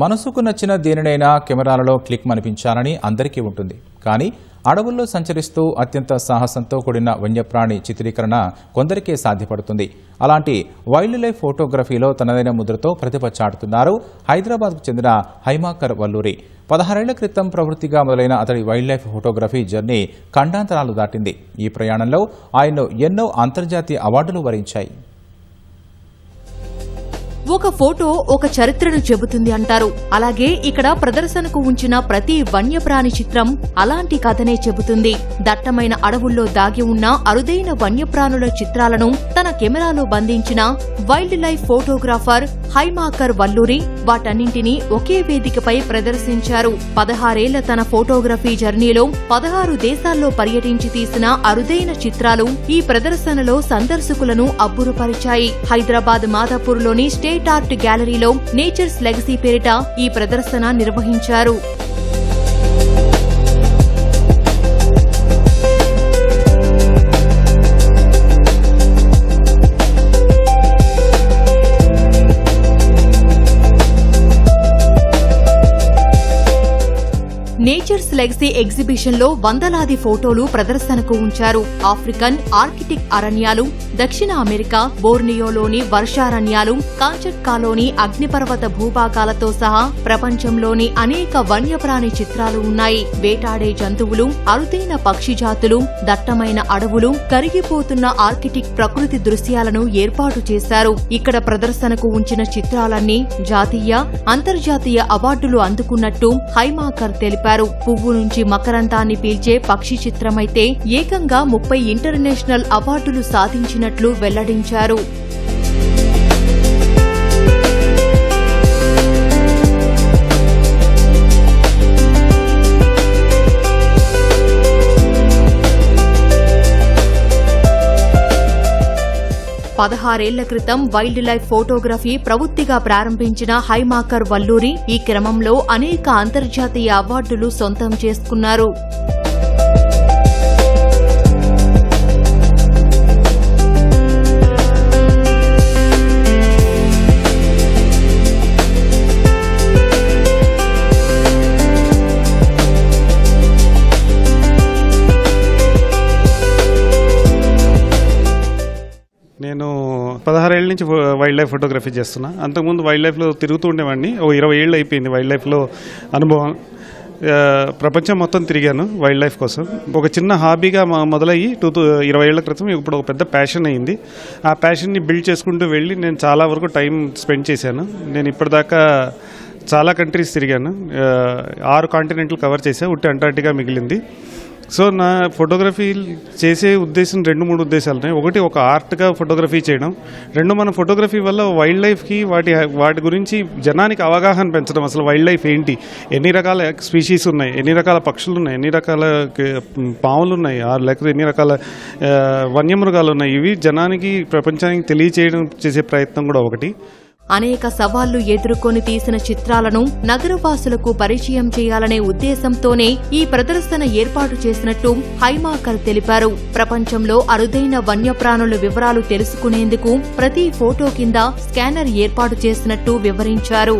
మనసుకు నచ్చిన దేనినైనా కెమెరాలలో క్లిక్ మనిపించాలని అందరికీ ఉంటుంది. కానీ అడవుల్లో సంచరిస్తూ అత్యంత సాహసంతో కూడిన వన్యప్రాణి చిత్రీకరణ కొందరికే సాధ్యపడుతుంది. అలాంటి వైల్డ్ లైఫ్ ఫోటోగ్రఫీలో తనదైన ముద్రతో ప్రతిభ చాటుతున్నారు హైదరాబాద్కు చెందిన హైమాకర్ వల్లూరి. 16 ఏళ్ల క్రితం ప్రవృత్తిగా మొదలైన అతడి వైల్డ్ లైఫ్ ఫోటోగ్రఫీ జర్నీ ఖండాంతరాలు దాటింది. ఈ ప్రయాణంలో ఆయన్ను ఎన్నో అంతర్జాతీయ అవార్డులు వరించాయి. ఒక ఫోటో ఒక చరిత్రను చెబుతుంది అంటారు. అలాగే ఇక్కడ ప్రదర్శనకు ఉంచిన ప్రతి వన్యప్రాణి చిత్రం అలాంటి కథనే చెబుతుంది. దట్టమైన అడవుల్లో దాగి ఉన్న అరుదైన వన్యప్రాణుల చిత్రాలను తన కెమెరాలో బంధించిన వైల్డ్ లైఫ్ ఫోటోగ్రాఫర్ హైమాకర్ వల్లూరి వాటన్నింటినీ ఒకే వేదికపై ప్రదర్శించారు. 16 ఏళ్ల తన ఫోటోగ్రఫీ జర్నీలో 16 దేశాల్లో పర్యటించి తీసిన అరుదైన చిత్రాలు ఈ ప్రదర్శనలో సందర్శకులను అబ్బురపరిచాయి. హైదరాబాద్ మాదాపూర్లోని స్టేట్ ఆర్ట్ గ్యాలరీలో నేచర్స్ లెగసీ పేరిట ఈ ప్రదర్శన నిర్వహించారు. నేచర్స్ లెగసీ ఎగ్జిబిషన్ లో వందలాది ఫోటోలు ప్రదర్శనకు ఉంచారు. ఆఫ్రికన్ ఆర్కిటిక్ అరణ్యాలు, దక్షిణ అమెరికా, బోర్నియోలోని వర్షారణ్యాలు, కాంచట్కాలోని అగ్నిపర్వత భూభాగాలతో సహా ప్రపంచంలోని అనేక వన్యప్రాణి చిత్రాలు ఉన్నాయి. వేటాడే జంతువులు, అరుదైన పక్షి జాతులు, దట్టమైన అడవులు, కరిగిపోతున్న ఆర్కిటిక్ ప్రకృతి దృశ్యాలను ఏర్పాటు చేశారు. ఇక్కడ ప్రదర్శనకు ఉంచిన చిత్రాలన్నీ జాతీయ, అంతర్జాతీయ అవార్డులు అందుకున్నట్టు హైమాకర్ తెలిపారు. పువ్వు నుంచి మకరంతాన్ని పీల్చే పక్షి చిత్రమైతే ఏకంగా 30 ఇంటర్నేషనల్ అవార్డులు సాధించినట్లు వెల్లడించారు. పదహారేళ్ల క్రితం వైల్డ్ లైఫ్ ఫోటోగ్రఫీ ప్రవృత్తిగా ప్రారంభించిన హైమాకర్ వల్లూరి ఈ క్రమంలో అనేక అంతర్జాతీయ అవార్డులు సొంతం చేసుకున్నారు. నేను 16 ఏళ్ల నుంచి వైల్డ్ లైఫ్ ఫోటోగ్రఫీ చేస్తున్నా. అంతకుముందు వైల్డ్ లైఫ్లో తిరుగుతూ ఉండేవాడిని. 20 ఏళ్ళు అయిపోయింది వైల్డ్ లైఫ్లో అనుభవం. ప్రపంచం మొత్తం తిరిగాను వైల్డ్ లైఫ్ కోసం. ఒక చిన్న హాబీగా మొదలయ్యి 20 ఏళ్ల క్రితం ఇప్పుడు ఒక పెద్ద ప్యాషన్ అయింది. ఆ ప్యాషన్ని బిల్డ్ చేసుకుంటూ వెళ్ళి నేను చాలా వరకు టైం స్పెండ్ చేశాను. నేను ఇప్పటిదాకా చాలా కంట్రీస్ తిరిగాను. 6 కాంటినెంట్లు కవర్ చేశా. ఉట్టి అంటార్టికా మిగిలింది. సో నా ఫోటోగ్రఫీ చేసే ఉద్దేశం 2-3 ఉద్దేశాలు ఉన్నాయి. ఒకటి, ఒక ఆర్ట్గా ఫోటోగ్రఫీ చేయడం. 2, మన ఫోటోగ్రఫీ వల్ల వైల్డ్ లైఫ్కి వాటి గురించి జనానికి అవగాహన పెంచడం. అసలు వైల్డ్ లైఫ్ ఏంటి, ఎన్ని రకాల స్పీషీస్ ఉన్నాయి, ఎన్ని రకాల పక్షులు ఉన్నాయి, ఎన్ని రకాల పాములు ఉన్నాయి, లేకపోతే ఎన్ని రకాల వన్యమృగాలు ఉన్నాయి, ఇవి జనానికి, ప్రపంచానికి తెలియచేయడం చేసే ప్రయత్నం కూడా ఒకటి. అనేక సవాళ్లు ఎదుర్కొని తీసిన చిత్రాలను నగరవాసులకు పరిచయం చేయాలనే ఉద్దేశంతోనే ఈ ప్రదర్శన ఏర్పాటు చేసినట్టు హైమాకర్ తెలిపారు. ప్రపంచంలో అరుదైన వన్యప్రాణుల వివరాలు తెలుసుకునేందుకు ప్రతి ఫోటో కింద స్కానర్ ఏర్పాటు చేసినట్టు వివరించారు.